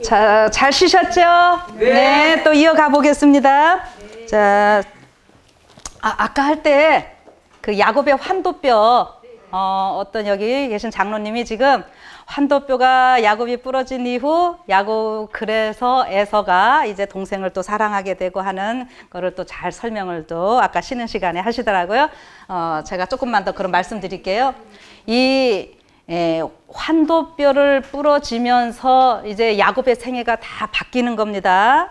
자, 잘 쉬셨죠? 네, 또 이어가 보겠습니다. 자, 아까 할 때 그 야곱의 환도뼈, 어떤 여기 계신 장로님이 지금 환도뼈가 야곱이 부러진 이후 야곱 그래서 에서가 이제 동생을 또 사랑하게 되고 하는 거를 또 잘 설명을 또 아까 쉬는 시간에 하시더라고요. 제가 조금만 더 그런 말씀 드릴게요. 이 환도뼈를 부러지면서 이제 야곱의 생애가 다 바뀌는 겁니다.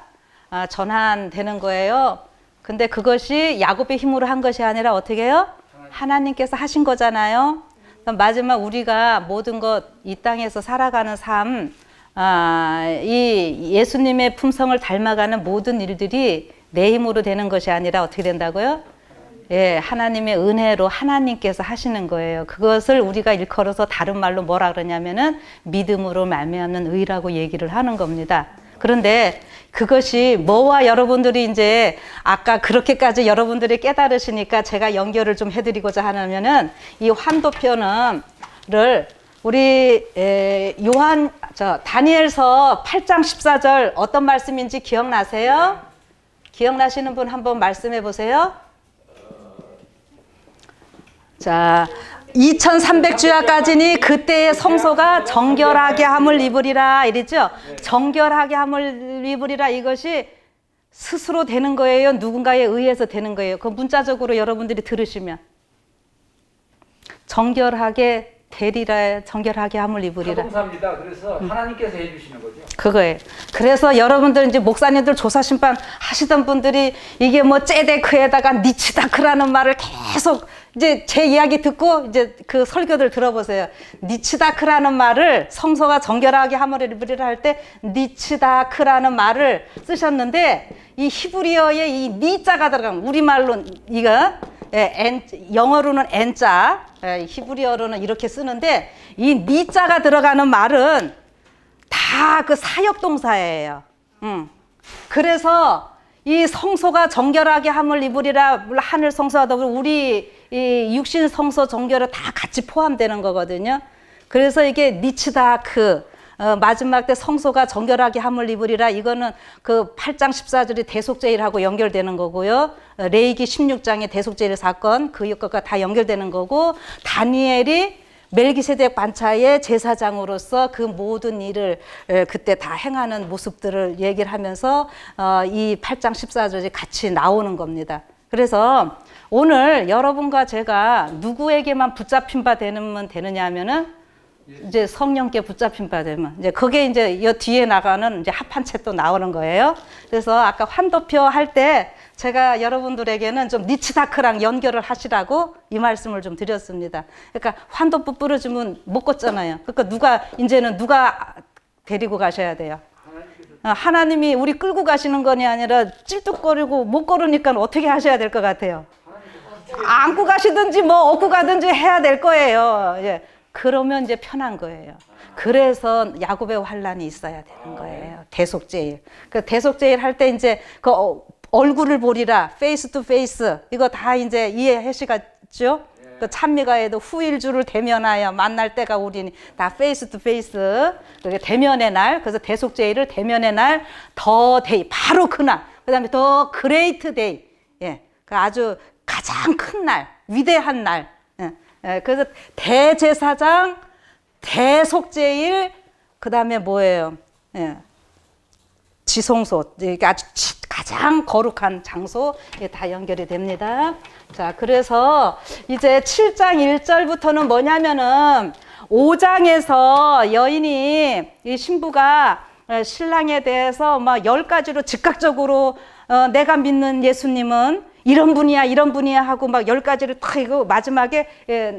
전환되는 거예요. 근데 그것이 야곱의 힘으로 한 것이 아니라 어떻게 해요? 하나님께서 하신 거잖아요. 마지막 우리가 모든 것 이 땅에서 살아가는 삶, 이 예수님의 품성을 닮아가는 모든 일들이 내 힘으로 되는 것이 아니라 어떻게 된다고요? 예, 하나님의 은혜로 하나님께서 하시는 거예요. 그것을 우리가 일컬어서 다른 말로 뭐라 그러냐면은 믿음으로 말미암는 의라고 얘기를 하는 겁니다. 그런데 그것이 뭐와 여러분들이 이제 아까 그렇게까지 여러분들이 깨달으시니까 제가 연결을 좀 해드리고자 하냐면은 이 환도표를 우리 다니엘서 8장 14절 어떤 말씀인지 기억나세요? 기억나시는 분 한번 말씀해 보세요. 자, 2300주야까지니 그때의 성소가 정결하게 함을 입으리라 이랬죠. 정결하게 함을 입으리라 이것이 스스로 되는 거예요? 누군가에 의해서 되는 거예요? 그 문자적으로 여러분들이 들으시면 정결하게 되리라, 정결하게 함을 입으리라. 자동사입니다. 그래서 하나님께서 해주시는 거죠. 그거예요. 그래서 여러분들 이제 목사님들 조사 심판 하시던 분들이 이게 뭐 째데크에다가 니치다크라는 말을 계속 이제 제 이야기 듣고 이제 그 설교들 들어보세요. 니치다크라는 말을 성소가 정결하게 함을 입으리라 할 때 니치다크라는 말을 쓰셨는데 이 히브리어에 이 니자가 들어간 우리말로 이거 영어로는 N자, 히브리어로는 이렇게 쓰는데 이 니자가 들어가는 말은 다 그 사역동사예요. 그래서 이 성소가 정결하게 함을 입으리라 하늘 성소와 더불어 우리 이 육신 성소 정결을 다 같이 포함되는 거거든요. 그래서 이게 니치다크 마지막 때 성소가 정결하게 함을 입으리라 이거는 그 8장 14절이 대속제일하고 연결되는 거고요. 레위기 16장의 대속제일 사건 그 것과 다 연결되는 거고 다니엘이 멜기세덱 반차의 제사장으로서 그 모든 일을 그때 다 행하는 모습들을 얘기를 하면서 이 8장 14절이 같이 나오는 겁니다. 그래서 오늘 여러분과 제가 누구에게만 붙잡힌 바 되느냐 하면은 이제 성령께 붙잡힌 바 되면 이제 그게 이제 이 뒤에 나가는 이제 합한채 또 나오는 거예요. 그래서 아까 환도표 할 때 제가 여러분들에게는 좀 니치다크랑 연결을 하시라고 이 말씀을 좀 드렸습니다. 그러니까 환도표 부러지면 못 걷잖아요. 그러니까 이제는 누가 데리고 가셔야 돼요? 하나님이 우리 끌고 가시는 건이 아니라 찔뚝거리고 못 걸으니까 어떻게 하셔야 될 것 같아요? 안고 가시든지 뭐 업고 가든지 해야 될 거예요. 예. 그러면 이제 편한 거예요. 그래서 야곱의 환란이 있어야 되는 거예요. 대속제일. 그 대속제일 할 때 이제 그 얼굴을 보리라, 페이스 투 페이스 이거 다 이제 이해하시겠죠? 그 찬미가에도 후일주를 대면하여 만날 때가 우리니 다 페이스 투 페이스. 그게 대면의 날. 그래서 대속제일을 대면의 날, 더 데이 바로 그날. 그다음에 더 그레이트 데이. 예, 그 아주 가장 큰 날, 위대한 날. 예, 그래서 대제사장, 대속제일, 그 다음에 뭐예요? 예, 지성소, 아주 가장 거룩한 장소에 다 연결이 됩니다. 자, 그래서 이제 7장 1절부터는 뭐냐면은 5장에서 여인이, 이 신부가 신랑에 대해서 막 10가지로 즉각적으로 내가 믿는 예수님은 이런 분이야 하고 막 10가지를 다 이거 마지막에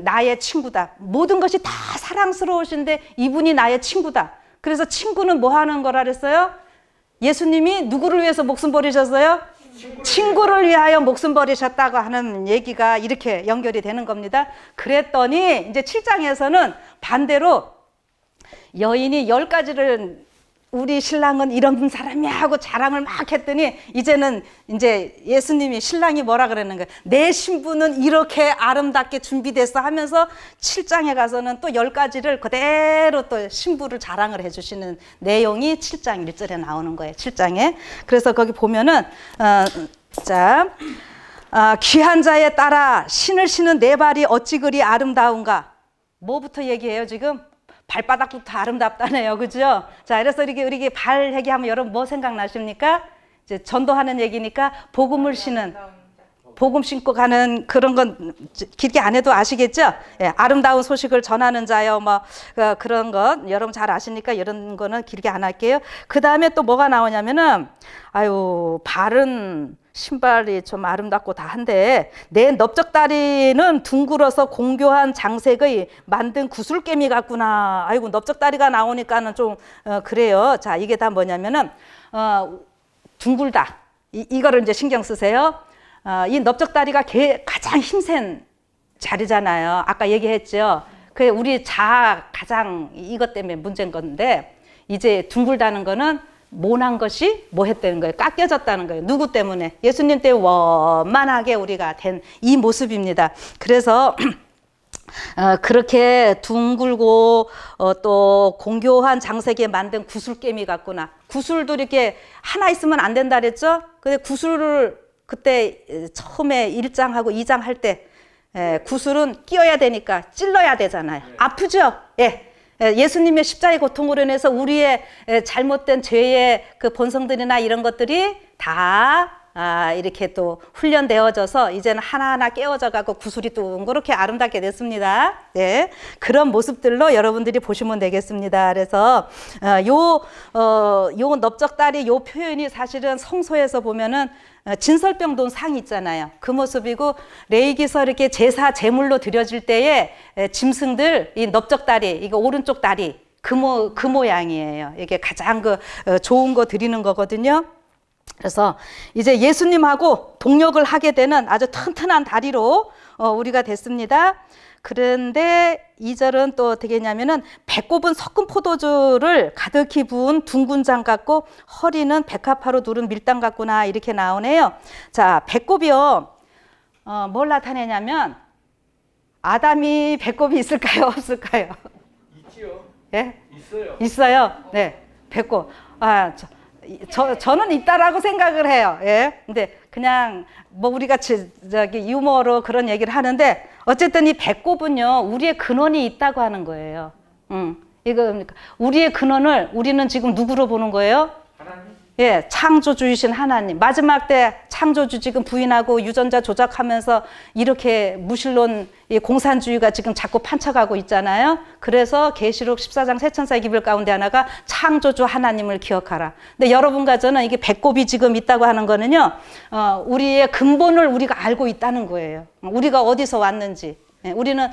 나의 친구다. 모든 것이 다 사랑스러우신데 이분이 나의 친구다. 그래서 친구는 뭐 하는 거라 그랬어요? 예수님이 누구를 위해서 목숨 버리셨어요? 친구를 위하여 목숨 버리셨다고 하는 얘기가 이렇게 연결이 되는 겁니다. 그랬더니 이제 7장에서는 반대로 여인이 10가지를 우리 신랑은 이런 사람이야 하고 자랑을 막 했더니 이제는 이제 예수님이 신랑이 뭐라 그러는 거예요. 내 신부는 이렇게 아름답게 준비됐어 하면서 7장에 가서는 또 10가지를 그대로 또 신부를 자랑을 해주시는 내용이 7장 1절에 나오는 거예요. 7장에. 그래서 거기 보면은 귀한 자에 따라 신을 신은 내 발이 어찌 그리 아름다운가. 뭐부터 얘기해요 지금? 발바닥부터 아름답다네요. 그죠? 자, 그래서 이렇게 발 얘기하면 여러분 뭐 생각나십니까? 이제 전도하는 얘기니까 복음을 신는, 복음 신고 가는 그런 건 길게 안 해도 아시겠죠? 예, 아름다운 소식을 전하는 자요. 뭐 그런 것 여러분 잘 아시니까 이런 거는 길게 안 할게요. 그 다음에 또 뭐가 나오냐면은 발은 신발이 좀 아름답고 다 한데 내 넓적다리는 둥글어서 공교한 장색의 만든 구슬개미 같구나. 아이고 넓적다리가 나오니까는 좀 그래요. 자, 이게 다 뭐냐면은 둥글다. 이거를 이제 신경 쓰세요. 이 넓적다리가 가장 힘센 자리잖아요. 아까 얘기했죠. 그 우리 자아 가장 이것 때문에 문제인 건데 이제 둥글다는 거는 모난 것이 뭐 했다는 거예요? 깎여졌다는 거예요. 누구 때문에? 예수님 때문에 원만하게 우리가 된 이 모습입니다. 그래서 그렇게 둥글고 또 공교한 장색에 만든 구슬개미 같구나. 구슬도 이렇게 하나 있으면 안 된다 그랬죠? 근데 구슬을 그때 처음에 1장하고 2장 할 때 구슬은 끼워야 되니까 찔러야 되잖아요. 아프죠? 예. 예수님의 십자가의 고통으로 인해서 우리의 잘못된 죄의 그 본성들이나 이런 것들이 다 이렇게 또 훈련되어져서 이제는 하나하나 깨어져 가고 구슬이 둥그렇게 아름답게 됐습니다. 네. 그런 모습들로 여러분들이 보시면 되겠습니다. 그래서 요 넓적다리 요 표현이 사실은 성소에서 보면은 진설병 돈 상이 있잖아요. 그 모습이고 레위기서 이렇게 제사 제물로 드려질 때에 짐승들 이 넓적다리 이거 오른쪽 다리 그 모양이에요. 이게 가장 좋은 거 드리는 거거든요. 그래서 이제 예수님하고 동역을 하게 되는 아주 튼튼한 다리로 우리가 됐습니다. 그런데 2절은 또 어떻게 했냐면은 배꼽은 섞은 포도주를 가득히 부은 둥근 장 같고 허리는 백합화로 누른 밀당 같구나 이렇게 나오네요. 자, 배꼽이요. 뭘 나타내냐면 아담이 배꼽이 있을까요? 없을까요? 있지요. 예? 있어요. 있어요. 네. 배꼽. 저는 있다라고 생각을 해요. 예. 근데 그냥 뭐 우리가 저기 유머로 그런 얘기를 하는데 어쨌든 이 배꼽은요 우리의 근원이 있다고 하는 거예요. 이거 우리의 근원을 우리는 지금 누구로 보는 거예요? 하나님. 예, 창조주이신 하나님. 마지막 때 창조주 지금 부인하고 유전자 조작하면서 이렇게 무신론 공산주의가 지금 자꾸 판쳐가고 있잖아요. 그래서 계시록 14장 세천사의 기별 가운데 하나가 창조주 하나님을 기억하라. 근데 여러분과 저는 이게 배꼽이 지금 있다고 하는 거는요, 우리의 근본을 우리가 알고 있다는 거예요. 우리가 어디서 왔는지. 우리는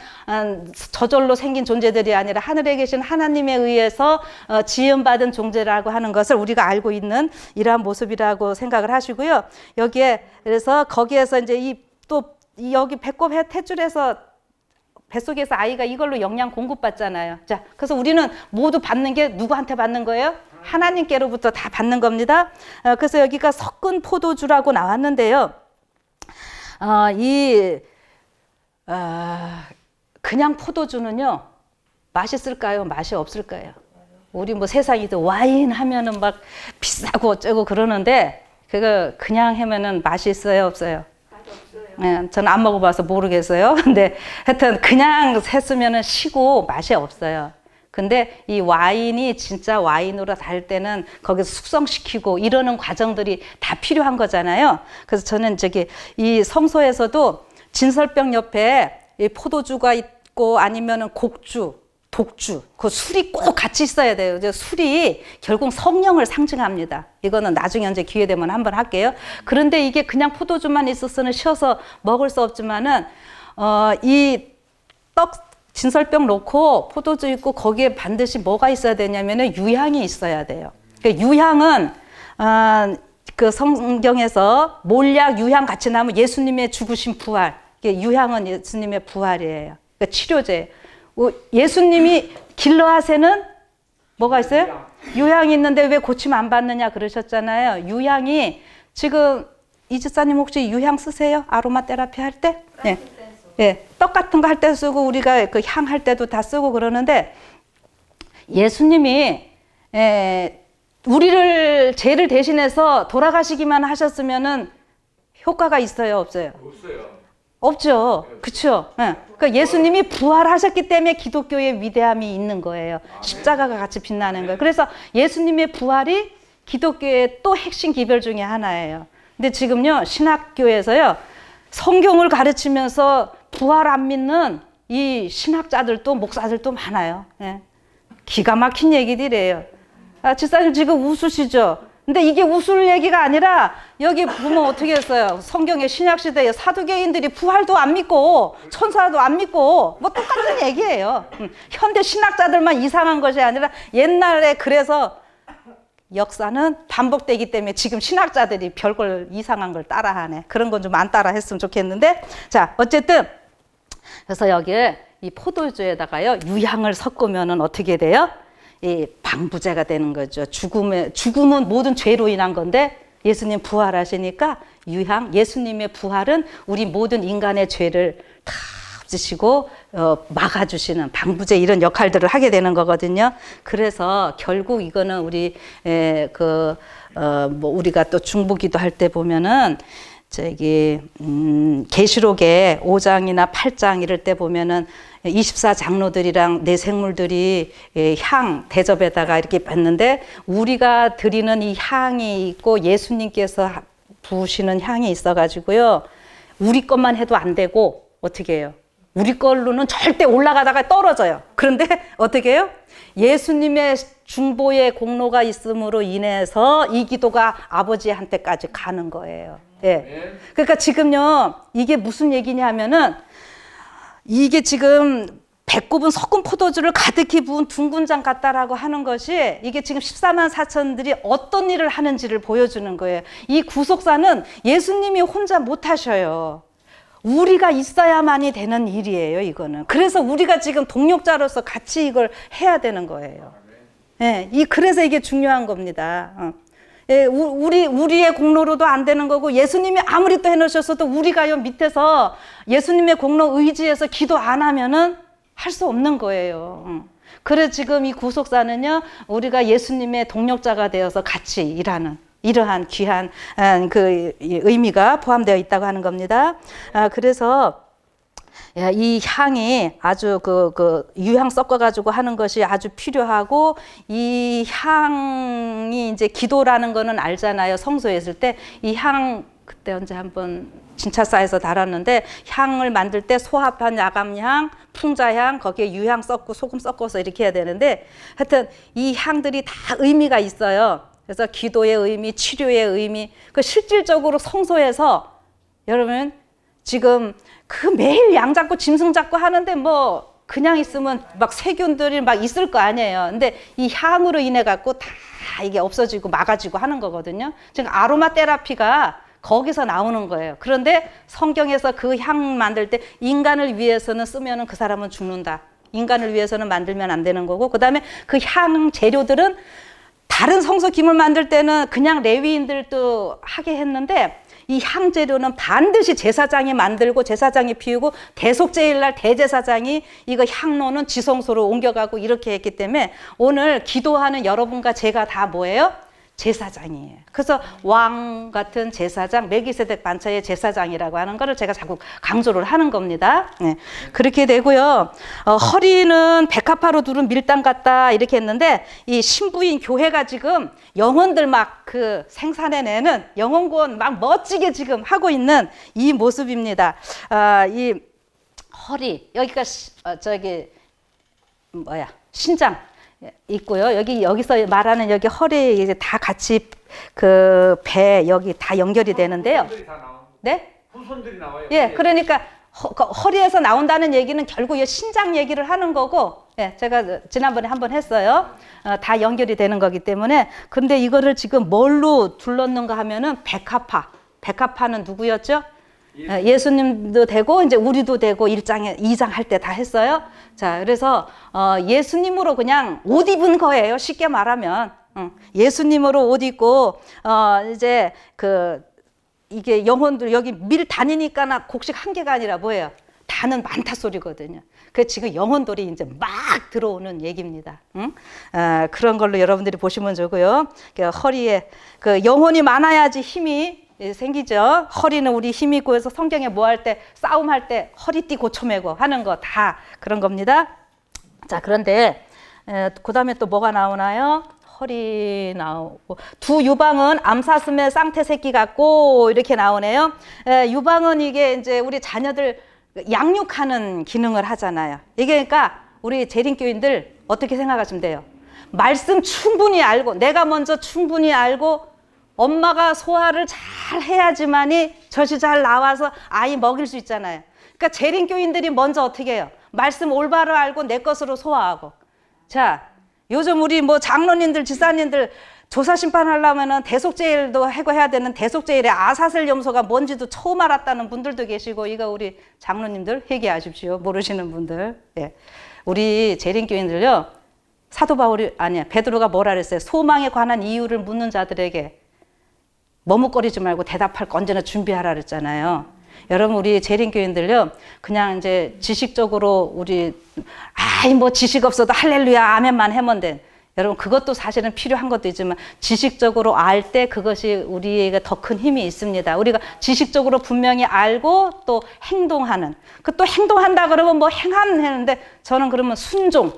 저절로 생긴 존재들이 아니라 하늘에 계신 하나님에 의해서 지음받은 존재라고 하는 것을 우리가 알고 있는 이러한 모습이라고 생각을 하시고요. 여기에 그래서 거기에서 이제 여기 배꼽 탯줄에서 뱃속에서 아이가 이걸로 영양 공급받잖아요. 자, 그래서 우리는 모두 받는 게 누구한테 받는 거예요? 하나님께로부터 다 받는 겁니다. 그래서 여기가 섞은 포도주라고 나왔는데요. 그냥 포도주는요 맛있을까요? 맛이 없을까요? 우리 뭐 세상이도 와인 하면은 막 비싸고 어쩌고 그러는데 그거 그냥 하면은 맛이 있어요? 없어요? 네, 저는 안 먹어봐서 모르겠어요. 근데 하여튼 그냥 했으면은 시고 맛이 없어요. 근데 이 와인이 진짜 와인으로 달 때는 거기서 숙성시키고 이러는 과정들이 다 필요한 거잖아요. 그래서 저는 이 성소에서도 진설병 옆에 이 포도주가 있고 아니면은 곡주, 독주, 그 술이 꼭 같이 있어야 돼요. 술이 결국 성령을 상징합니다. 이거는 나중에 언제 기회 되면 한번 할게요. 그런데 이게 그냥 포도주만 있었으면 쉬어서 먹을 수 없지만은 이 진설병 놓고 포도주 있고 거기에 반드시 뭐가 있어야 되냐면은 유향이 있어야 돼요. 그러니까 유향은 그 성경에서 몰약 유향 같이 나오면 예수님의 죽으신 부활. 유향은 예수님의 부활이에요. 그러니까 치료제. 예수님이 길러하세는 뭐가 있어요? 유향이 있는데 왜 고침 안 받느냐 그러셨잖아요. 유향이 지금 이 집사님 혹시 유향 쓰세요? 아로마 테라피 할 때? 네. 예, 떡 같은 거 할 때 쓰고 우리가 그 향 할 때도 다 쓰고 그러는데 예수님이 우리를 죄를 대신해서 돌아가시기만 하셨으면은 효과가 있어요, 없어요? 없어요. 없죠. 그렇죠. 예. 그러니까 예수님이 부활하셨기 때문에 기독교의 위대함이 있는 거예요. 십자가가 같이 빛나는 거예요. 그래서 예수님의 부활이 기독교의 또 핵심 기별 중에 하나예요. 근데 지금요, 신학교에서요, 성경을 가르치면서 부활 안 믿는 이 신학자들도 목사들도 많아요. 예. 기가 막힌 얘기들이에요. 아, 집사님 지금 웃으시죠? 근데 이게 웃을 얘기가 아니라 여기 보면 어떻게 했어요? 성경의 신약시대에 사두개인들이 부활도 안 믿고 천사도 안 믿고 뭐 똑같은 얘기예요. 현대 신학자들만 이상한 것이 아니라 옛날에 그래서 역사는 반복되기 때문에 지금 신학자들이 별걸 이상한 걸 따라하네. 그런 건 좀 안 따라 했으면 좋겠는데. 자, 어쨌든 그래서 여기에 이 포도주에다가요 유향을 섞으면은 어떻게 돼요? 이 방부제가 되는 거죠. 죽음은 모든 죄로 인한 건데 예수님 부활하시니까 유향, 예수님의 부활은 우리 모든 인간의 죄를 다 없애시고 막아주시는 방부제 이런 역할들을 하게 되는 거거든요. 그래서 결국 이거는 우리 뭐 우리가 또 중보기도 할 때 보면은 저기 계시록의 5장이나 8장 이럴 때 보면은 24장로들이랑 내생물들이 향 대접에다가 이렇게 받는데 우리가 드리는 이 향이 있고 예수님께서 부으시는 향이 있어가지고요. 우리 것만 해도 안 되고 어떻게 해요? 우리 걸로는 절대 올라가다가 떨어져요. 그런데 어떻게 해요? 예수님의 중보의 공로가 있음으로 인해서 이 기도가 아버지한테까지 가는 거예요. 예. 그러니까 지금요, 이게 무슨 얘기냐면은 이게 지금 배꼽은 섞은 포도주를 가득히 부은 둥근장 같다라고 하는 것이 이게 지금 14만 4천들이 어떤 일을 하는지를 보여주는 거예요. 이 구속사는 예수님이 혼자 못 하셔요. 우리가 있어야만이 되는 일이에요, 이거는. 그래서 우리가 지금 동력자로서 같이 이걸 해야 되는 거예요. 예, 그래서 이게 중요한 겁니다. 예, 우리의 공로로도 안 되는 거고, 예수님이 아무리 또 해놓으셨어도 우리가요, 밑에서 예수님의 공로 의지해서 기도 안 하면은 할 수 없는 거예요. 그래서 지금 이 구속사는요, 우리가 예수님의 동력자가 되어서 같이 일하는 이러한 귀한 그 의미가 포함되어 있다고 하는 겁니다. 그래서 이 향이 아주 그 유향 섞어가지고 하는 것이 아주 필요하고 이 향이 이제 기도라는 거는 알잖아요. 성소에 있을 때 이 향 그때 언제 한번 진차사에서 달았는데 향을 만들 때 소합한 야감향, 풍자향 거기에 유향 섞고 소금 섞어서 이렇게 해야 되는데 하여튼 이 향들이 다 의미가 있어요. 그래서 기도의 의미, 치료의 의미, 그 실질적으로 성소에서 여러분 지금 그 매일 양 잡고 짐승 잡고 하는데 뭐 그냥 있으면 막 세균들이 막 있을 거 아니에요. 근데 이 향으로 인해 갖고 다 이게 없어지고 막아지고 하는 거거든요. 지금 아로마 테라피가 거기서 나오는 거예요. 그런데 성경에서 그 향 만들 때 인간을 위해서는 쓰면은 그 사람은 죽는다. 인간을 위해서는 만들면 안 되는 거고, 그 다음에 그 향 재료들은 다른 성소 기물 만들 때는 그냥 레위인들도 하게 했는데 이 향 재료는 반드시 제사장이 만들고 제사장이 피우고 대속제일날 대제사장이 이거 향로는 지성소로 옮겨가고 이렇게 했기 때문에 오늘 기도하는 여러분과 제가 다 뭐예요? 제사장이에요. 그래서 왕 같은 제사장, 멜기세덱 반차의 제사장이라고 하는 거를 제가 자꾸 강조를 하는 겁니다. 네. 그렇게 되고요. 허리는 백합화로 두른 밀당 같다 이렇게 했는데 이 신부인 교회가 지금 영혼들 막 그 생산해내는 영혼구원 막 멋지게 지금 하고 있는 이 모습입니다. 이 허리 여기가 저기 뭐야 신장. 있고요. 여기서 말하는 여기 허리 이제 다 같이 그 배 여기 다 연결이 되는데요. 네? 후손들이 나와요. 예, 그러니까 허리에서 나온다는 얘기는 결국 이 신장 얘기를 하는 거고, 예, 제가 지난번에 한번 했어요. 다 연결이 되는 거기 때문에. 근데 이거를 지금 뭘로 둘렀는가 하면은 백합화. 백합화는 누구였죠? 예수님도 되고 이제 우리도 되고 1장에 2장 할 때 다 했어요. 자, 그래서 예수님으로 그냥 옷 입은 거예요. 쉽게 말하면 예수님으로 옷 입고 이제 이게 영혼들 여기 밀 다니니까나 곡식 한 개가 아니라 뭐예요? 다는 많다 소리거든요. 그 지금 영혼들이 이제 막 들어오는 얘기입니다. 그런 걸로 여러분들이 보시면 좋고요. 허리에 영혼이 많아야지 힘이 생기죠. 허리는 우리 힘이 있고 해서 성경에 뭐 할 때 싸움할 때 허리띠 고쳐매고 하는 거 다 그런 겁니다. 자, 그런데 그 다음에 또 뭐가 나오나요? 허리 나오고 두 유방은 암사슴의 쌍태 새끼 같고 이렇게 나오네요. 유방은 이게 이제 우리 자녀들 양육하는 기능을 하잖아요. 이게 그러니까 우리 재림교인들 어떻게 생각하시면 돼요? 말씀 충분히 알고 내가 먼저 충분히 알고 엄마가 소화를 잘 해야지만이 젖이 잘 나와서 아이 먹일 수 있잖아요. 그러니까 재림교인들이 먼저 어떻게 해요? 말씀 올바로 알고 내 것으로 소화하고. 자, 요즘 우리 뭐 장로님들, 지사님들 조사 심판하려면은 대속제일도 하고 해야 되는 대속제일에 아사슬 염소가 뭔지도 처음 알았다는 분들도 계시고, 이거 우리 장로님들 회개하십시오. 모르시는 분들. 예. 우리 재림교인들요, 사도 바울이 아니야 베드로가 뭐라 그랬어요? 소망에 관한 이유를 묻는 자들에게 머뭇거리지 말고 대답할 거 언제나 준비하라 그랬잖아요. 여러분, 우리 재림교인들요, 그냥 이제 지식적으로 우리 뭐 지식 없어도 할렐루야 아멘만 하면 돼. 여러분, 그것도 사실은 필요한 것도 있지만 지식적으로 알 때 그것이 우리에게 더 큰 힘이 있습니다. 우리가 지식적으로 분명히 알고 또 행동하는, 그 또 행동한다 그러면 뭐 행하는데 저는 그러면 순종,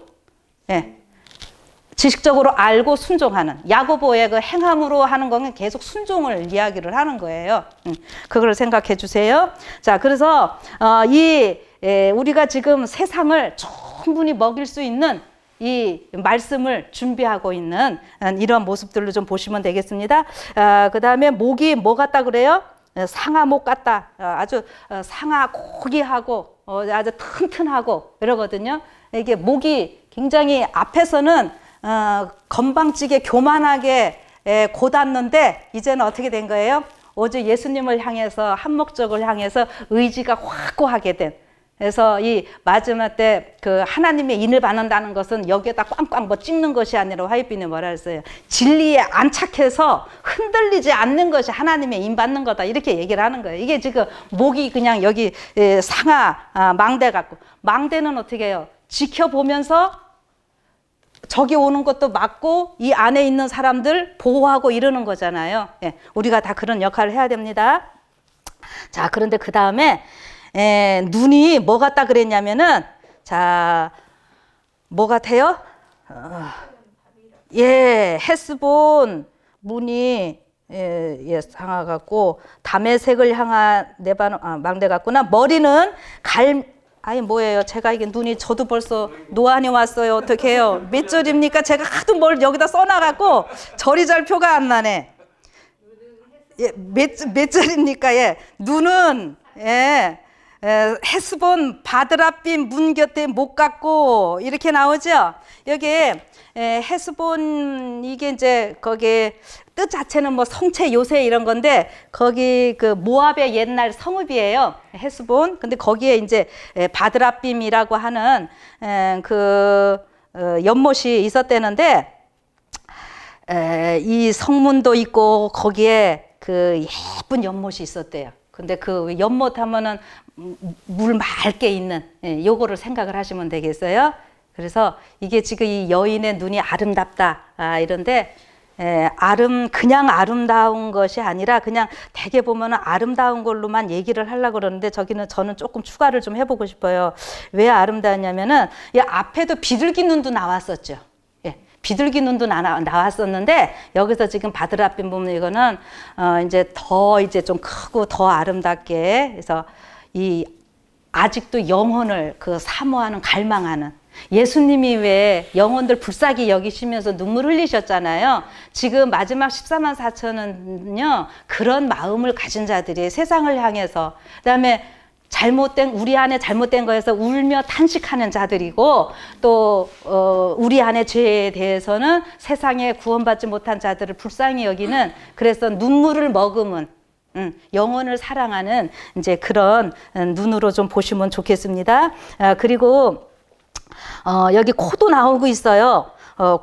예. 지식적으로 알고 순종하는, 야고보의 그 행함으로 하는 거는 계속 순종을 이야기를 하는 거예요. 그걸 생각해 주세요. 자, 그래서 우리가 지금 세상을 충분히 먹일 수 있는 이 말씀을 준비하고 있는 이런 모습들로 좀 보시면 되겠습니다. 그 다음에 목이 뭐 같다 그래요? 상아목 같다. 아주 상아 고기하고 아주 튼튼하고 이러거든요. 이게 목이 굉장히 앞에서는 건방지게 교만하게 고닫는데 이제는 어떻게 된 거예요? 오직 예수님을 향해서 한 목적을 향해서 의지가 확고하게 된. 그래서 이 마지막 때 그 하나님의 인을 받는다는 것은 여기에다 꽝꽝 뭐 찍는 것이 아니라 화이트빈이 뭐라 했어요? 진리에 안착해서 흔들리지 않는 것이 하나님의 인 받는 거다, 이렇게 얘기를 하는 거예요. 이게 지금 목이 그냥 여기 상아 망대 같고, 망대는 어떻게 해요? 지켜보면서 적이 오는 것도 막고 이 안에 있는 사람들 보호하고 이러는 거잖아요. 예, 우리가 다 그런 역할을 해야 됩니다. 자, 그런데 그 다음에 눈이 뭐 같다 그랬냐면은, 자, 뭐 같아요? 헤스본 문이 상아 같고 담에색을 향한 망대 같구나. 머리는 뭐예요? 제가 이게 눈이 저도 벌써 노안이 왔어요. 어떻게 해요? 몇 절입니까? 제가 하도 뭘 여기다 써놔갖고 절이 잘 표가 안 나네. 몇 절입니까? 눈은 헤스본 바드라빔 문 곁에 못 갔고 이렇게 나오죠. 여기에 헤스본 이게 이제 거기 뜻 자체는 뭐 성체 요새 이런 건데 거기 그 모압의 옛날 성읍이에요. 헤스본. 근데 거기에 이제 바드라빔이라고 하는 연못이 있었대는데 이 성문도 있고 거기에 그 예쁜 연못이 있었대요. 근데 그 연못 하면은 물 맑게 있는 요거를 생각을 하시면 되겠어요. 그래서 이게 지금 이 여인의 눈이 아름답다 이런데 그냥 아름다운 것이 아니라 그냥 대개 보면은 아름다운 걸로만 얘기를 하려고 그러는데 저는 조금 추가를 좀 해보고 싶어요. 왜 아름다웠냐면은 이 앞에도 비둘기 눈도 나왔었죠. 비둘기 눈도 나왔었는데 여기서 지금 바드라빔 보면 이거는 이제 좀 크고 더 아름답게, 그래서 아직도 영혼을 사모하는, 갈망하는, 예수님이 왜 영혼들 불쌍히 여기시면서 눈물 흘리셨잖아요. 지금 마지막 14만 4천은요 그런 마음을 가진 자들이 세상을 향해서, 그다음에 우리 안에 잘못된 거에서 울며 탄식하는 자들이고, 또 우리 안에 죄에 대해서는 세상에 구원받지 못한 자들을 불쌍히 여기는, 그래서 눈물을 머금은 영혼을 사랑하는 이제 그런 눈으로 좀 보시면 좋겠습니다. 그리고 여기 코도 나오고 있어요.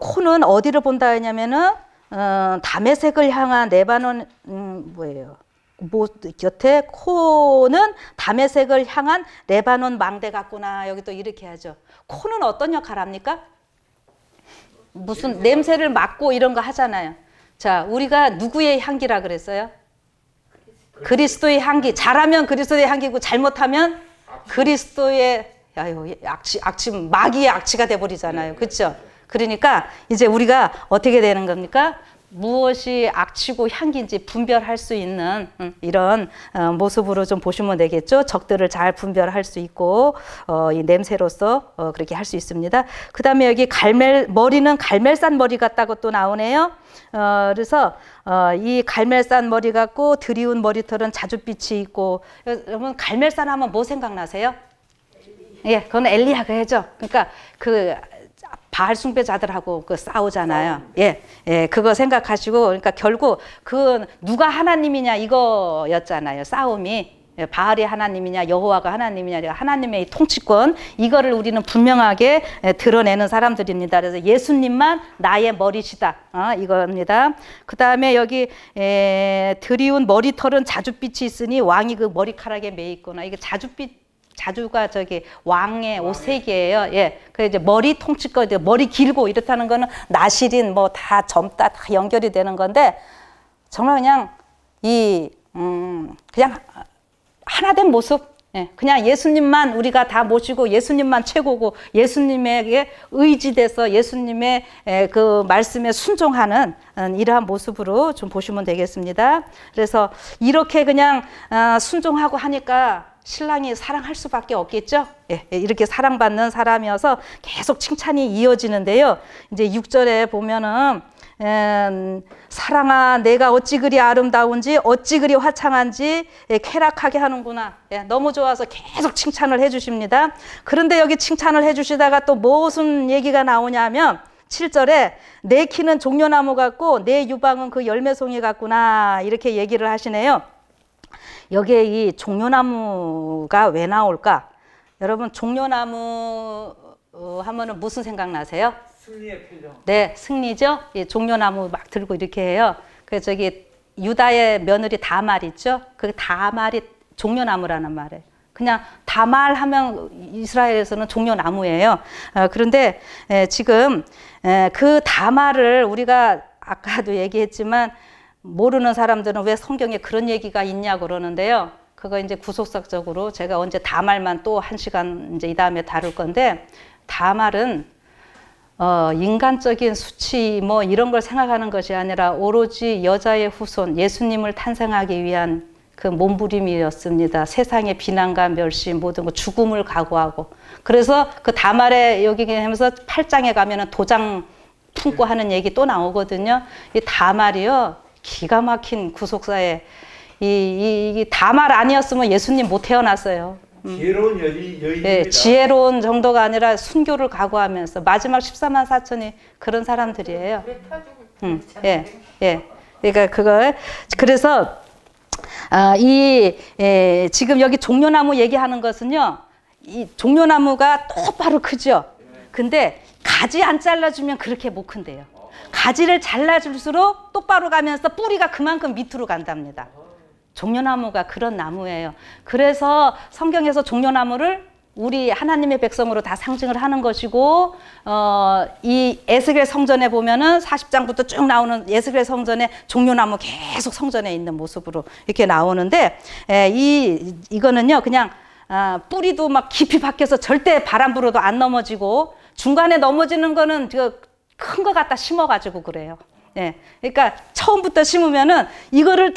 코는 어디를 본다 하냐면은 다메섹을 향한 레바논 뭐예요? 뭐 곁에 코는 다메섹을 향한 레바논 망대 같구나. 여기 또 이렇게 하죠. 코는 어떤 역할 합니까? 무슨 냄새를 맡고 이런 거 하잖아요. 자, 우리가 누구의 향기라 그랬어요? 그리스도의 향기. 잘하면 그리스도의 향기고 잘못하면 그리스도의 악취, 마귀의 악취가 돼버리잖아요. 그렇죠? 그러니까 이제 우리가 어떻게 되는 겁니까? 무엇이 악취고 향기인지 분별할 수 있는 이런 모습으로 좀 보시면 되겠죠. 적들을 잘 분별할 수 있고 이 냄새로서 그렇게 할 수 있습니다. 그 다음에 여기 머리는 갈멜산 머리 같다고 또 나오네요. 그래서 이 갈멜산 머리 같고 드리운 머리털은 자줏빛이 있고, 여러분 갈멜산 하면 뭐 생각나세요? 예, 그건 엘리야가 해죠. 그러니까 그 바알 숭배자들하고 그 싸우잖아요. 예, 그거 생각하시고, 그러니까 결국 그 누가 하나님이냐 이거였잖아요. 싸움이. 바알이 하나님이냐 여호와가 하나님이냐, 하나님의 이 통치권, 이거를 우리는 분명하게 드러내는 사람들입니다. 그래서 예수님만 나의 머리시다, 이겁니다. 그 다음에 여기 드리운 머리털은 자줏빛이 있으니 왕이 그 머리카락에 매 있구나. 이게 자주가 저기 왕의 옷색이에요. 예. 그 이제 머리 통치권, 머리 길고 이렇다는 거는 나시린 뭐 다 젊다 다 연결이 되는 건데, 정말 그냥 그냥 하나된 모습. 예. 그냥 예수님만 우리가 다 모시고 예수님만 최고고 예수님에게 의지돼서 예수님의 그 말씀에 순종하는 이러한 모습으로 좀 보시면 되겠습니다. 그래서 이렇게 그냥 순종하고 하니까 신랑이 사랑할 수밖에 없겠죠. 예, 이렇게 사랑받는 사람이어서 계속 칭찬이 이어지는데요. 이제 6절에 보면은 사랑아 내가 어찌 그리 아름다운지 어찌 그리 화창한지 쾌락하게 하는구나. 예, 너무 좋아서 계속 칭찬을 해주십니다. 그런데 여기 칭찬을 해주시다가 또 무슨 얘기가 나오냐면 7절에 내 키는 종려나무 같고 내 유방은 그 열매송이 같구나, 이렇게 얘기를 하시네요. 여기에 이 종려나무가 왜 나올까? 여러분 종려나무 하면은 무슨 생각 나세요? 승리의 표정. 네, 승리죠. 예, 종려나무 막 들고 이렇게 해요. 그래서 저기 유다의 며느리 다말 있죠. 그 다말이 종려나무라는 말이에요. 그냥 다말 하면 이스라엘에서는 종려나무예요. 그런데 지금 그 다말을 우리가 아까도 얘기했지만 모르는 사람들은 왜 성경에 그런 얘기가 있냐고 그러는데요. 그거 이제 구속사적으로 제가 언제 다말만 또 1시간 이제 이 다음에 다룰 건데, 다말은 인간적인 수치 뭐 이런 걸 생각하는 것이 아니라 오로지 여자의 후손 예수님을 탄생하기 위한 그 몸부림이었습니다. 세상의 비난과 멸시 모든 거 죽음을 각오하고. 그래서 그 다말에 여기 하면서 8장에 가면은 도장 품고 하는 얘기 또 나오거든요. 이 다말이요, 기가 막힌 구속사에 이 다말 아니었으면 예수님 못 태어났어요. 지혜로운 여인입니다. 예, 지혜로운 정도가 아니라 순교를 각오하면서 마지막 14만 4천이 그런 사람들이에요. 그러니까 그래서 지금 여기 종려나무 얘기하는 것은요, 이 종려나무가 똑바로 크죠. 근데 가지 안 잘라주면 그렇게 못 큰대요. 가지를 잘라줄수록 똑바로 가면서 뿌리가 그만큼 밑으로 간답니다. 종려나무가 그런 나무예요. 그래서 성경에서 종려나무를 우리 하나님의 백성으로 다 상징을 하는 것이고, 이 에스겔 성전에 보면은 40장부터 쭉 나오는 에스겔 성전에 종려나무 계속 성전에 있는 모습으로 이렇게 나오는데, 이거는요 그냥 뿌리도 막 깊이 박혀서 절대 바람 불어도 안 넘어지고, 중간에 넘어지는 거는 큰 거 갖다 심어가지고 그래요. 예, 그러니까 처음부터 심으면은 이거를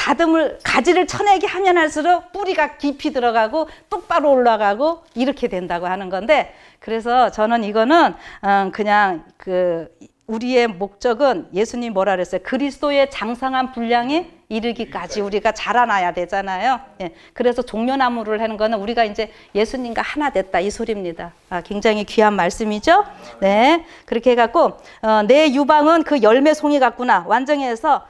가지를 쳐내게 하면 할수록 뿌리가 깊이 들어가고 똑바로 올라가고 이렇게 된다고 하는 건데, 그래서 저는 이거는 그냥 우리의 목적은 예수님 뭐라 그랬어요? 그리스도의 장성한 분량이 이르기까지 우리가 자라나야 되잖아요. 예, 그래서 종려나무를 하는 거는 우리가 이제 예수님과 하나 됐다 이 소리입니다. 굉장히 귀한 말씀이죠. 네, 그렇게 해갖고 내 유방은 그 열매 송이 같구나. 완정해서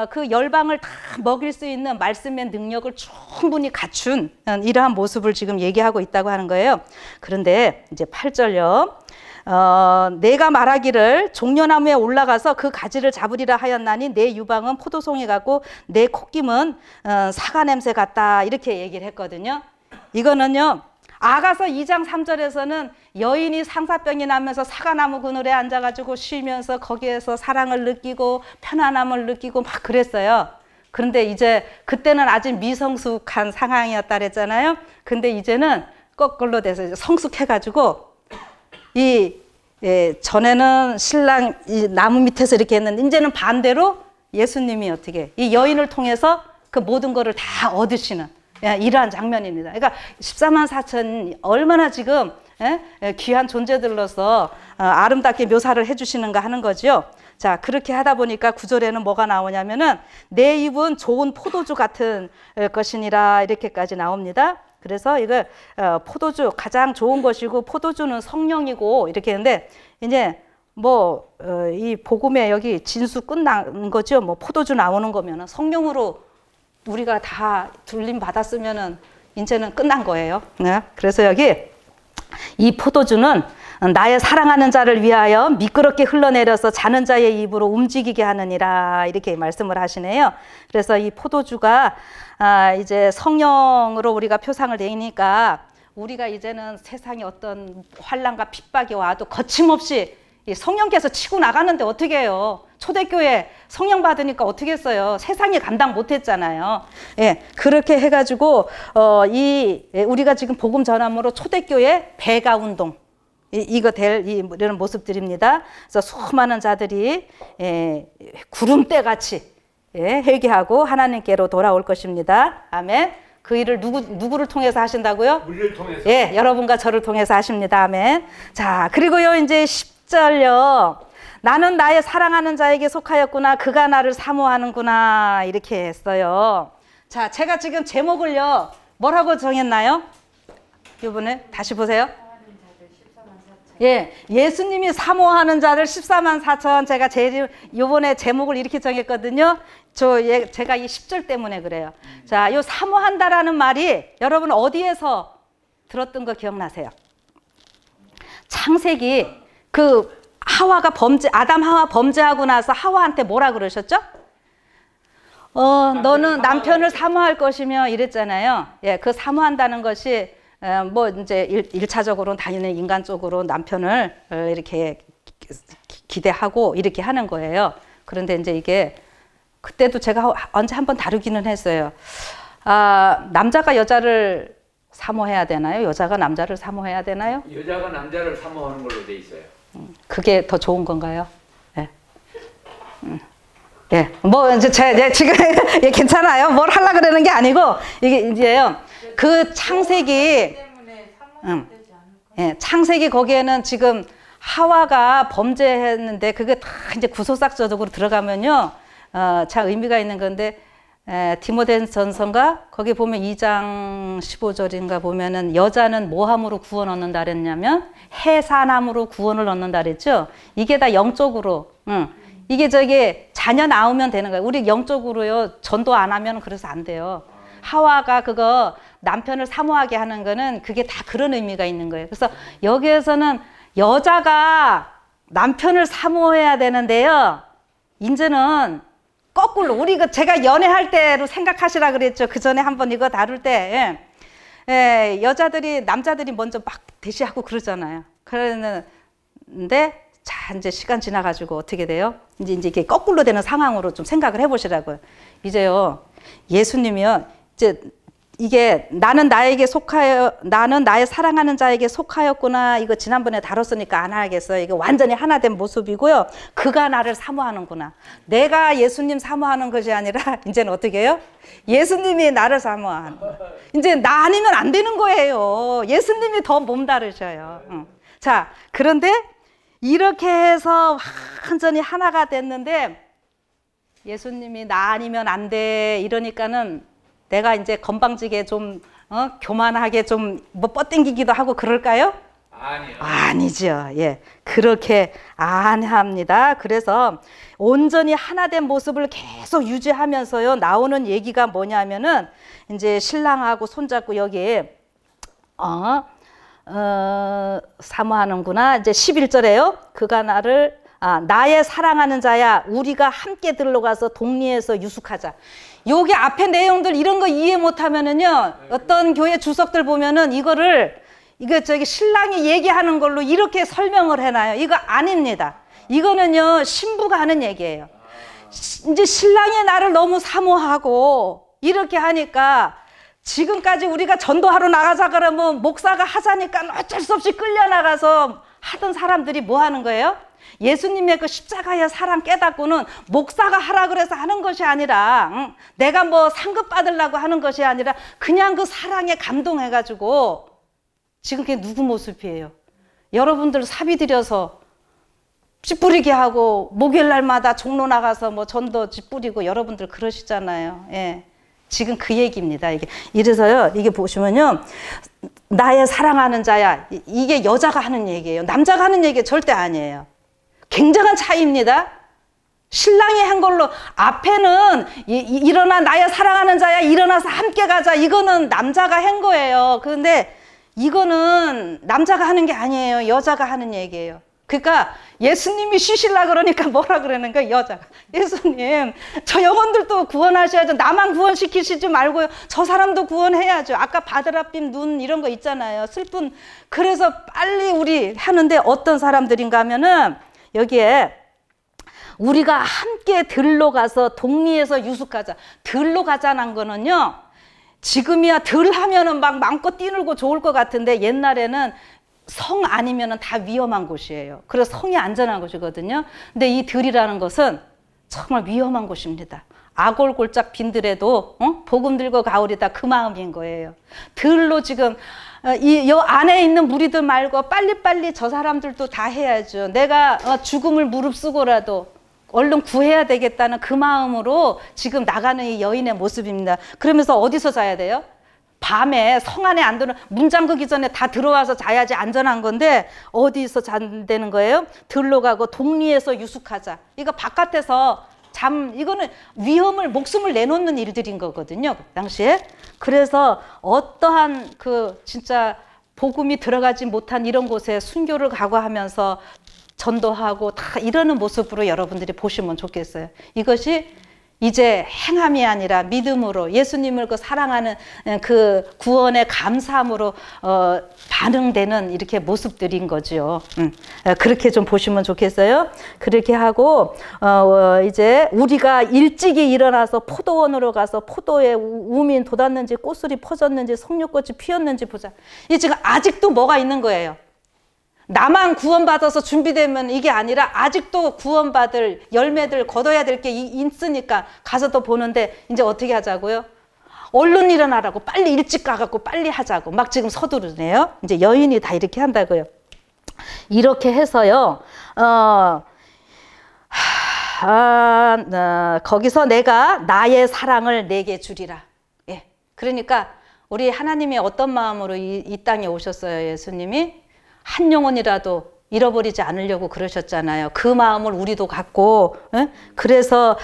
그 열방을 다 먹일 수 있는 말씀의 능력을 충분히 갖춘 이러한 모습을 지금 얘기하고 있다고 하는 거예요. 그런데 이제 8절요. 내가 말하기를 종려나무에 올라가서 그 가지를 잡으리라 하였나니 내 유방은 포도송이 같고 내 콧김은 사과 냄새 같다 이렇게 얘기를 했거든요. 이거는요. 아가서 2장 3절에서는 여인이 상사병이 나면서 사과나무 그늘에 앉아가지고 쉬면서 거기에서 사랑을 느끼고 편안함을 느끼고 막 그랬어요. 그런데 이제 그때는 아직 미성숙한 상황이었다 그랬잖아요. 근데 이제는 거꾸로 돼서 이제 성숙해가지고 전에는 신랑 이 나무 밑에서 이렇게 했는데 이제는 반대로 예수님이 어떻게 이 여인을 통해서 그 모든 거를 다 얻으시는 이러한 장면입니다. 그러니까 14만 4천 얼마나 지금 귀한 존재들로서 아름답게 묘사를 해주시는가 하는 거죠. 자, 그렇게 하다 보니까 9절에는 뭐가 나오냐면은 내 입은 좋은 포도주 같은 것이니라 이렇게까지 나옵니다. 그래서 이거 포도주 가장 좋은 것이고 포도주는 성령이고 이렇게 했는데 이제 뭐 이 복음에 여기 진수 끝난 거죠. 뭐 포도주 나오는 거면은 성령으로 우리가 다 둘림 받았으면은 이제는 끝난 거예요. 네? 그래서 여기 이 포도주는 나의 사랑하는 자를 위하여 미끄럽게 흘러내려서 자는 자의 입으로 움직이게 하느니라 이렇게 말씀을 하시네요. 그래서 이 포도주가 이제 성령으로 우리가 표상을 내니까 우리가 이제는 세상에 어떤 환난과 핍박이 와도 거침없이 성령께서 치고 나가는데 어떻게 해요? 초대교회 성령 받으니까 어떻게 했어요? 세상이 감당 못했잖아요. 예, 그렇게 해가지고 우리가 지금 복음 전함으로 초대교회 배가 운동 이거 될 이런 모습들입니다. 그래서 수많은 자들이 구름대 같이 회개하고 하나님께로 돌아올 것입니다. 아멘. 그 일을 누구를 통해서 하신다고요? 우리를 통해서. 예, 여러분과 저를 통해서 하십니다. 아멘. 자, 그리고요 이제 10절요. 나는 나의 사랑하는 자에게 속하였구나. 그가 나를 사모하는구나. 이렇게 했어요. 자, 제가 지금 제목을요. 뭐라고 정했나요? 이번에 다시 보세요. 예, 예수님이 사모하는 자들 14만 4천 제가 이번에 제목을 이렇게 정했거든요. 제가 이 10절 때문에 그래요. 자, 요 사모한다라는 말이 여러분 어디에서 들었던 거 기억나세요? 창세기 아담 하와 범죄하고 나서 하와한테 뭐라 그러셨죠? 너는 남편을 사모할 것이며 이랬잖아요. 예, 그 사모한다는 것이 뭐 이제 일차적으로는 당연히 인간적으로 남편을 이렇게 기대하고 이렇게 하는 거예요. 그런데 이제 이게 그때도 제가 언제 한번 다루기는 했어요. 남자가 여자를 사모해야 되나요? 여자가 남자를 사모해야 되나요? 여자가 남자를 사모하는 걸로 돼 있어요. 그게 더 좋은 건가요? 예. 예. 뭐 이제 지금 예, 괜찮아요. 뭘 하려 그러는 게 아니고 이게 이제요. 그 창세기 예, 창세기 거기에는 지금 하와가 범죄했는데 그게 다 이제 구속사적으로 들어가면요. 참 의미가 있는 건데 디모데전서인가 거기 보면 2장 15절인가 보면은 여자는 뭐함으로 구원 얻는다 그랬냐면 해산함으로 구원을 얻는다 그랬죠. 이게 다 영적으로 이게 자녀 낳으면 되는 거예요. 우리 영적으로요 전도 안 하면 그래서 안 돼요. 하와가 그거 남편을 사모하게 하는 거는 그게 다 그런 의미가 있는 거예요. 그래서 여기에서는 여자가 남편을 사모해야 되는데요. 이제는 거꾸로 제가 연애할 때로 생각하시라 그랬죠. 그 전에 한번 이거 다룰 때 남자들이 먼저 막 대시하고 그러잖아요. 그런데 자 이제 시간 지나가지고 어떻게 돼요? 이제 이게 거꾸로 되는 상황으로 좀 생각을 해보시라고요. 이제요 예수님이요 이제 이게 나는 나의 사랑하는 자에게 속하였구나. 이거 지난번에 다뤘으니까 안 하겠어요. 이게 완전히 하나 된 모습이고요. 그가 나를 사모하는구나. 내가 예수님 사모하는 것이 아니라 이제는 어떻게 해요? 예수님이 나를 사모하는 거예요. 이제 나 아니면 안 되는 거예요. 예수님이 더 몸다르셔요. 자, 그런데 이렇게 해서 완전히 하나가 됐는데 예수님이 나 아니면 안 돼 이러니까는 내가 이제 건방지게 좀 교만하게 좀 뭐 뻗땡기기도 하고 그럴까요? 아니요. 아니죠. 예, 그렇게 안 합니다. 그래서 온전히 하나된 모습을 계속 유지하면서요. 나오는 얘기가 뭐냐면은 이제 신랑하고 손잡고 여기에 사모하는구나. 이제 11절에요. 그가 나를 나의 사랑하는 자야 우리가 함께 들러가서 동리에서 유숙하자. 여기 앞에 내용들 이런 거 이해 못하면은요. 어떤 교회 주석들 보면은 이거 저기 신랑이 얘기하는 걸로 이렇게 설명을 해놔요. 이거 아닙니다. 이거는요 신부가 하는 얘기예요. 이제 신랑이 나를 너무 사모하고 이렇게 하니까 지금까지 우리가 전도하러 나가자 그러면 목사가 하자니까 어쩔 수 없이 끌려나가서 하던 사람들이 뭐 하는 거예요? 예수님의 그 십자가의 사랑 깨닫고는 목사가 하라 그래서 하는 것이 아니라 내가 뭐 상급 받으려고 하는 것이 아니라 그냥 그 사랑에 감동해가지고 지금 그게 누구 모습이에요? 여러분들 사비 들여서 씨 뿌리게 하고 목요일 날마다 종로 나가서 뭐 전도 씨 뿌리고 여러분들 그러시잖아요. 예. 지금 그 얘기입니다. 이래서요, 이게 보시면요, 나의 사랑하는 자야. 이게 여자가 하는 얘기예요. 남자가 하는 얘기 절대 아니에요. 굉장한 차이입니다. 신랑이 한 걸로 앞에는 일어나 나의 사랑하는 자야 일어나서 함께 가자. 이거는 남자가 한 거예요. 그런데 이거는 남자가 하는 게 아니에요. 여자가 하는 얘기예요. 그러니까 예수님이 쉬실라 그러니까 뭐라 그러는 거야, 여자가. 예수님, 저 영혼들도 구원하셔야죠. 나만 구원시키시지 말고요. 저 사람도 구원해야죠. 아까 바드라빔 눈 이런 거 있잖아요. 슬픈. 그래서 빨리 우리 하는데 어떤 사람들인가 하면은 여기에 우리가 함께 들로 가서 동리에서 유숙하자. 들로 가자는 거는요. 지금이야 들 하면은 막 마음껏 뛰놀고 좋을 것 같은데 옛날에는 성 아니면은 다 위험한 곳이에요. 그래서 성이 안전한 곳이거든요. 근데 이 들이라는 것은 정말 위험한 곳입니다. 아골골짝 빈들에도 복음 들고 가오리다 그 마음인 거예요. 들로 지금 여 안에 있는 무리들 말고 빨리빨리 저 사람들도 다 해야죠. 내가 죽음을 무릅쓰고라도 얼른 구해야 되겠다는 그 마음으로 지금 나가는 이 여인의 모습입니다. 그러면서 어디서 자야 돼요? 밤에 성 안에 안 들어 문 잠그기 전에 다 들어와서 자야지 안전한 건데 어디서 잔다는 거예요? 들로 가고 동리에서 유숙하자. 이거 바깥에서 이거는 위험을 목숨을 내놓는 일들인 거거든요. 그 당시에. 그래서 어떠한 그 진짜 복음이 들어가지 못한 이런 곳에 순교를 각오하면서 전도하고 다 이러는 모습으로 여러분들이 보시면 좋겠어요. 이것이 이제 행함이 아니라 믿음으로 예수님을 그 사랑하는 그 구원의 감사함으로 반응되는 이렇게 모습들인 거죠. 그렇게 좀 보시면 좋겠어요. 그렇게 하고 이제 우리가 일찍이 일어나서 포도원으로 가서 포도에 우민 돋았는지 꽃술이 퍼졌는지 석류꽃이 피었는지 보자. 이 지금 아직도 뭐가 있는 거예요. 나만 구원받아서 준비되면 이게 아니라 아직도 구원받을 열매들 거둬야 될 게 있으니까 가서 또 보는데 이제 어떻게 하자고요? 얼른 일어나라고 빨리 일찍 가갖고 빨리 하자고 막 지금 서두르네요. 이제 여인이 다 이렇게 한다고요. 이렇게 해서요. 거기서 내가 나의 사랑을 내게 주리라. 예. 그러니까 우리 하나님이 어떤 마음으로 이 땅에 오셨어요, 예수님이? 한 영혼이라도 잃어버리지 않으려고 그러셨잖아요. 그 마음을 우리도 갖고 그래서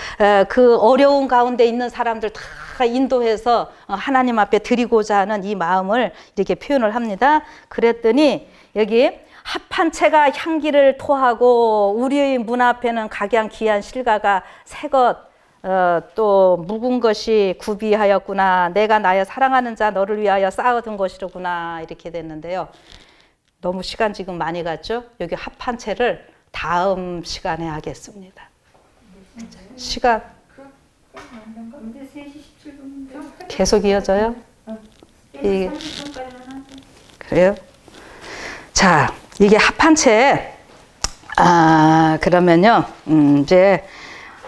그 어려운 가운데 있는 사람들 다 인도해서 하나님 앞에 드리고자 하는 이 마음을 이렇게 표현을 합니다. 그랬더니 여기 합한 채가 향기를 토하고 우리의 문 앞에는 각양 귀한 실과가 새것 또 묵은 것이 구비하였구나. 내가 나의 사랑하는 자 너를 위하여 쌓아둔 것이로구나. 이렇게 됐는데요. 너무 시간 지금 많이 갔죠? 여기 합한 채를 다음 시간에 하겠습니다. 시간 계속 이어져요? 그래요? 자, 이게 합한 채 그러면요 이제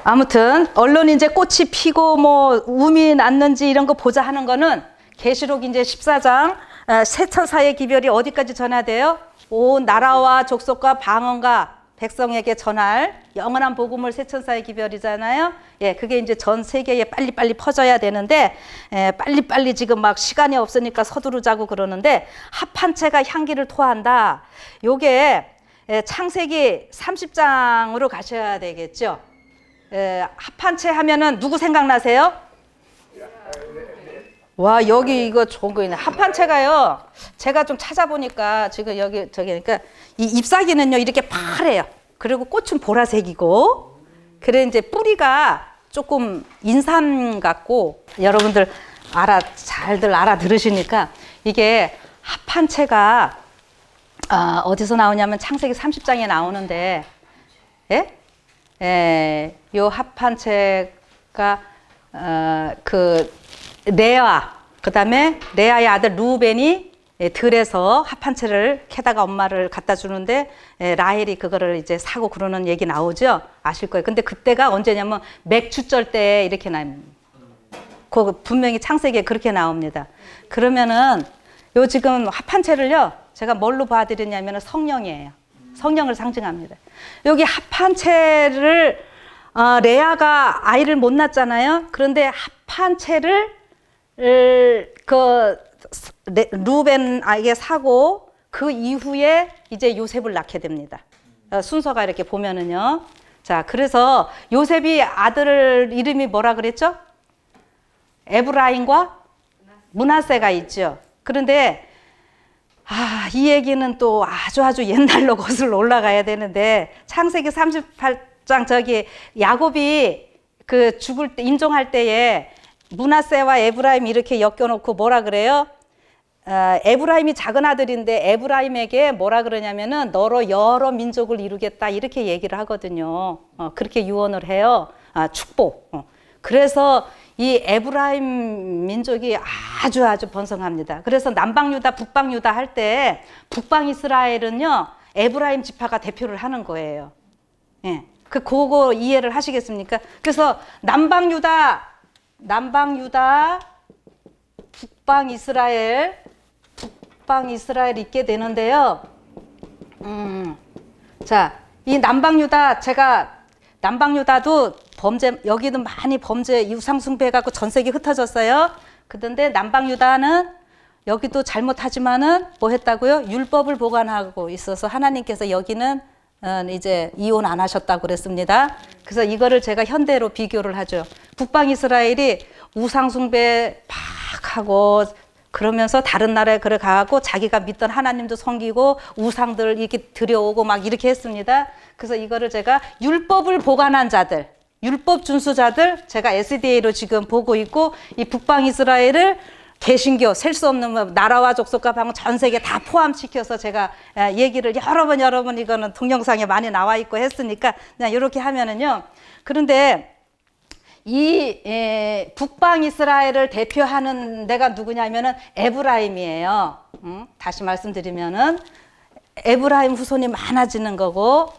아무튼 얼른 이제 꽃이 피고 뭐 우미 났는지 이런 거 보자 하는 거는 계시록 이제 14장 새 천사의 기별이 어디까지 전하돼요? 온 나라와 족속과 방언과 백성에게 전할 영원한 복음을 새 천사의 기별이잖아요. 예, 그게 이제 전 세계에 빨리빨리 퍼져야 되는데 빨리빨리 지금 막 시간이 없으니까 서두르자고 그러는데 합한 채가 향기를 토한다. 요게 창세기 30장으로 가셔야 되겠죠. 합한채 하면은 누구 생각나세요? 와, 여기 이거 좋은 거 있네. 합한채가요. 제가 좀 찾아보니까 지금 여기 저기 그러니까 이 잎사귀는요 이렇게 파래요. 그리고 꽃은 보라색이고, 그래 이제 뿌리가 조금 인삼 같고, 여러분들 잘들 알아들으시니까 이게 합한채가 어디서 나오냐면 창세기 30장에 나오는데, 요 합한채가 그 레아, 그다음에 레아의 아들 루벤이 들에서 합한채를 캐다가 엄마를 갖다 주는데 라헬이 그거를 이제 사고 그러는 얘기 나오죠? 아실 거예요. 근데 그때가 언제냐면 맥추절 때 이렇게 나옵니다. 그 분명히 창세기에 그렇게 나옵니다. 그러면은 요 지금 합한채를요 제가 뭘로 봐드렸냐면 성령이에요. 성령을 상징합니다. 여기 합한채를 레아가 아이를 못 낳았잖아요. 그런데 합한채를 루벤에게 사고 그 이후에 이제 요셉을 낳게 됩니다. 순서가 이렇게 보면은요. 자, 그래서 요셉이 아들 이름이 뭐라 그랬죠? 에브라임과 므낫세가 있죠. 그런데 이 얘기는 또 아주 옛날로 거슬러 올라가야 되는데, 창세기 38장 저기 야곱이 그 죽을 때 인종할 때에 므낫세와 에브라임 이렇게 엮여놓고 뭐라 그래요? 에브라임이 작은 아들인데 에브라임에게 뭐라 그러냐면은 너로 여러 민족을 이루겠다 이렇게 얘기를 하거든요. 그렇게 유언을 해요. 축복. 그래서 이 에브라임 민족이 아주 번성합니다. 그래서 남방유다, 북방유다 할 때 북방 이스라엘은요 에브라임 지파가 대표를 하는 거예요. 예, 그거 이해를 하시겠습니까? 그래서 남방유다, 북방 이스라엘 있게 되는데요. 자, 이 남방유다도 여기는 많이 범죄 우상숭배 갖고 전 세계 흩어졌어요. 그런데 남방유다는 여기도 잘못하지만은 뭐 했다고요? 율법을 보관하고 있어서 하나님께서 여기는 이제 이혼 안 하셨다고 그랬습니다. 그래서 이거를 제가 현대로 비교를 하죠. 북방 이스라엘이 우상숭배 막 하고 그러면서 다른 나라에 그래 가고 자기가 믿던 하나님도 섬기고 우상들 이렇게 들여오고 막 이렇게 했습니다. 그래서 이거를 제가 율법을 보관한 자들, 율법 준수자들 제가 SDA로 지금 보고 있고, 이 북방 이스라엘을 개신교, 셀 수 없는 나라와 족속과 방은 전 세계 다 포함시켜서 제가 얘기를 여러 번 이거는 동영상에 많이 나와 있고 했으니까 그냥 이렇게 하면은요. 그런데 이 북방 이스라엘을 대표하는 데가 누구냐면은 에브라임이에요. 다시 말씀드리면은 에브라임 후손이 많아지는 거고,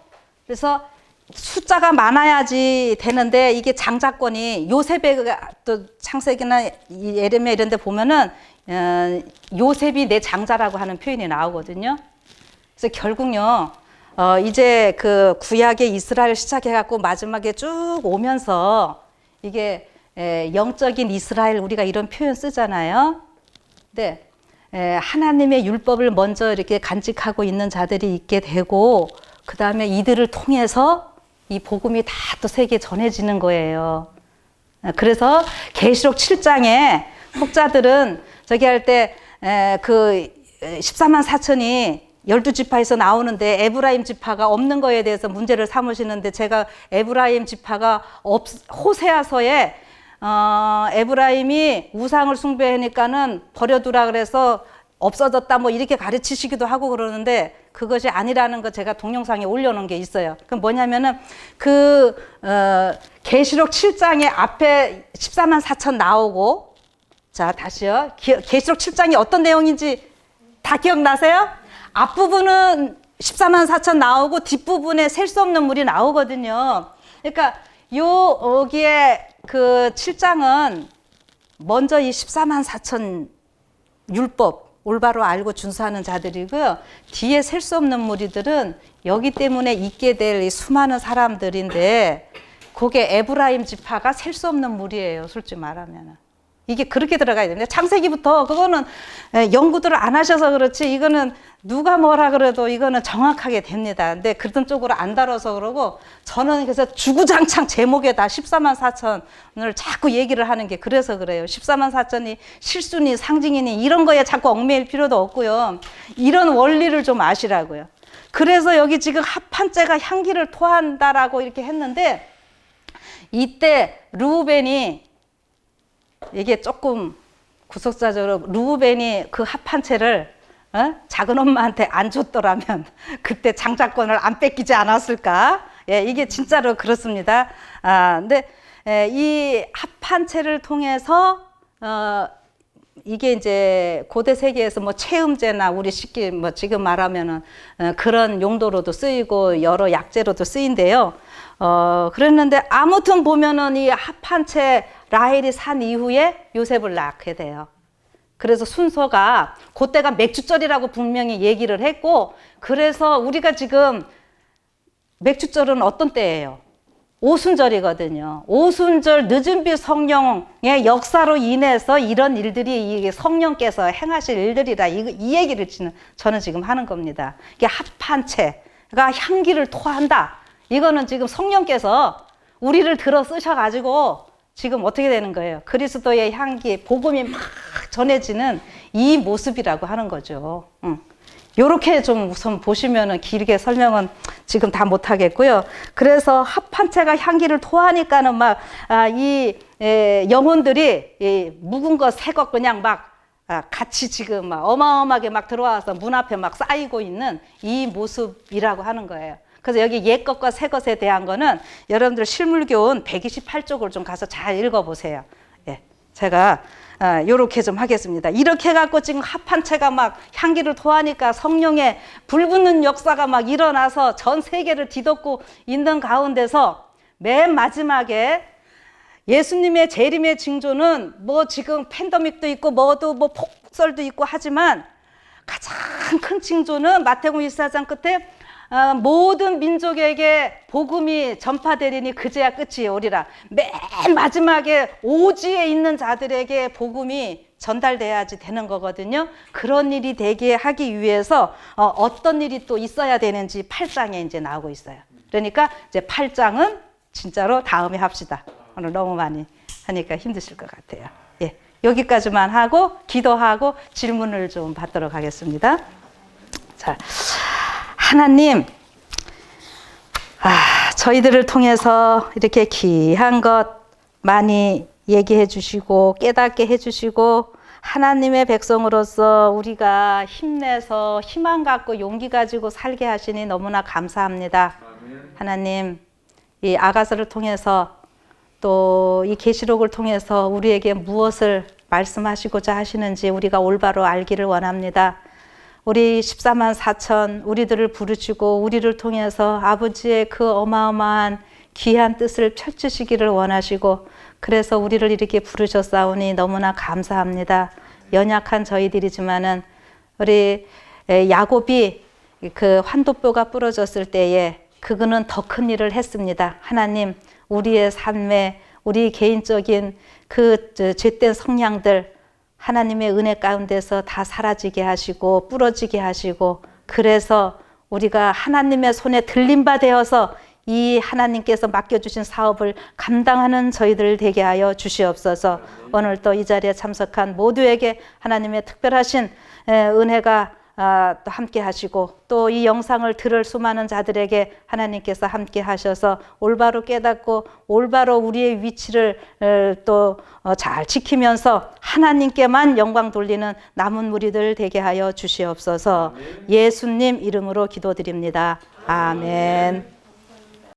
그래서 숫자가 많아야지 되는데 이게 장자권이 요셉의 또 창세기나 예레미야 이런 데 보면은 요셉이 내 장자라고 하는 표현이 나오거든요. 그래서 결국요 이제 그 구약의 이스라엘 시작해갖고 마지막에 쭉 오면서 이게 영적인 이스라엘 우리가 이런 표현 쓰잖아요. 근데 하나님의 율법을 먼저 이렇게 간직하고 있는 자들이 있게 되고, 그 다음에 이들을 통해서 이 복음이 다 또 세계에 전해지는 거예요. 그래서 계시록 7장에 혹자들은 저기 할 때 그 14만 4천이 12지파에서 나오는데 에브라임 지파가 없는 거에 대해서 문제를 삼으시는데, 제가 에브라임 지파가 호세아서에 에브라임이 우상을 숭배하니까는 버려두라 그래서 없어졌다 뭐 이렇게 가르치시기도 하고 그러는데, 그것이 아니라는 거 제가 동영상에 올려놓은 게 있어요. 그 뭐냐면은 계시록 7장에 앞에 14만 4천 나오고, 자 다시요. 계시록 7장이 어떤 내용인지 다 기억나세요? 앞부분은 14만 4천 나오고 뒷부분에 셀 수 없는 물이 나오거든요. 그러니까 여기에 그 7장은 먼저 이 14만 4천 율법 올바로 알고 준수하는 자들이고요. 뒤에 셀 수 없는 무리들은 여기 때문에 있게 될 이 수많은 사람들인데, 그게 에브라임 지파가 셀 수 없는 무리예요. 솔직히 말하면. 이게 그렇게 들어가야 됩니다. 창세기부터 그거는 연구들을 안 하셔서 그렇지 이거는 누가 뭐라 그래도 이거는 정확하게 됩니다. 근데 그런 쪽으로 안 다뤄서 그러고 저는 그래서 주구장창 제목에다 14만 4천을 자꾸 얘기를 하는 게 그래서 그래요. 14만 4천이 실수니 상징이니 이런 거에 자꾸 얽매일 필요도 없고요. 이런 원리를 좀 아시라고요. 그래서 여기 지금 합판째가 향기를 토한다라고 이렇게 했는데 이때 르우벤이 이게 조금 구속사적으로 르우벤이 그 합판체를 작은 엄마한테 안 줬더라면 그때 장자권을 안 뺏기지 않았을까? 예, 이게 진짜로 그렇습니다. 근데 이 합판체를 통해서 이게 이제 고대 세계에서 뭐 체음제나 우리 쉽게 뭐 지금 말하면은 그런 용도로도 쓰이고 여러 약재로도 쓰인대요. 그랬는데 아무튼 보면은 이 합한채 라헬이 산 이후에 요셉을 낳게 돼요. 그래서 순서가 그때가 맥주절이라고 분명히 얘기를 했고, 그래서 우리가 지금 맥주절은 어떤 때예요? 오순절이거든요. 오순절 늦은비 성령의 역사로 인해서 이런 일들이 이게 성령께서 행하실 일들이다. 이 얘기를 저는 지금 하는 겁니다. 이게 합한채가 향기를 토한다. 이거는 지금 성령께서 우리를 들어 쓰셔가지고 지금 어떻게 되는 거예요? 그리스도의 향기, 복음이 막 전해지는 이 모습이라고 하는 거죠. 요렇게 좀 우선 보시면은 길게 설명은 지금 다 못하겠고요. 그래서 합한채가 향기를 토하니까는 막, 영혼들이 묵은 것, 새 것 그냥 막, 같이 지금 막 어마어마하게 막 들어와서 문 앞에 막 쌓이고 있는 이 모습이라고 하는 거예요. 그래서 여기 옛 것과 새 것에 대한 거는 여러분들 실물교훈 128쪽을 좀 가서 잘 읽어보세요. 예, 제가 요렇게 좀 하겠습니다. 이렇게 해갖고 지금 합한채가 막 향기를 토하니까 성령의 불붙는 역사가 막 일어나서 전 세계를 뒤덮고 있는 가운데서 맨 마지막에 예수님의 재림의 징조는 뭐 지금 팬데믹도 있고 뭐도 뭐 폭설도 있고 하지만 가장 큰 징조는 마태복음 24장 끝에 모든 민족에게 복음이 전파되리니 그제야 끝이 오리라. 맨 마지막에 오지에 있는 자들에게 복음이 전달돼야지 되는 거거든요. 그런 일이 되게 하기 위해서 어떤 일이 또 있어야 되는지 8장에 이제 나오고 있어요. 그러니까 이제 8장은 진짜로 다음에 합시다. 오늘 너무 많이 하니까 힘드실 것 같아요. 예, 여기까지만 하고 기도하고 질문을 좀 받도록 하겠습니다. 자, 하나님, 저희들을 통해서 이렇게 귀한 것 많이 얘기해 주시고 깨닫게 해 주시고 하나님의 백성으로서 우리가 힘내서 희망 갖고 용기 가지고 살게 하시니 너무나 감사합니다. 하나님, 이 아가서를 통해서 또 이 계시록을 통해서 우리에게 무엇을 말씀하시고자 하시는지 우리가 올바로 알기를 원합니다. 우리 14만 4천 우리들을 부르시고 우리를 통해서 아버지의 그 어마어마한 귀한 뜻을 펼치시기를 원하시고 그래서 우리를 이렇게 부르셨사오니 너무나 감사합니다. 연약한 저희들이지만은 우리 야곱이 그 환도뼈가 부러졌을 때에 그거는 더 큰 일을 했습니다. 하나님, 우리의 삶에 우리 개인적인 그 죄된 성향들 하나님의 은혜 가운데서 다 사라지게 하시고 부러지게 하시고 그래서 우리가 하나님의 손에 들린 바 되어서 이 하나님께서 맡겨주신 사업을 감당하는 저희들 되게 하여 주시옵소서. 오늘 또 이 자리에 참석한 모두에게 하나님의 특별하신 은혜가 또 함께 하시고 또 이 영상을 들을 수많은 자들에게 하나님께서 함께 하셔서 올바로 깨닫고 올바로 우리의 위치를 또 잘 지키면서 하나님께만 영광 돌리는 남은 무리들 되게 하여 주시옵소서. 예수님 이름으로 기도드립니다. 아멘.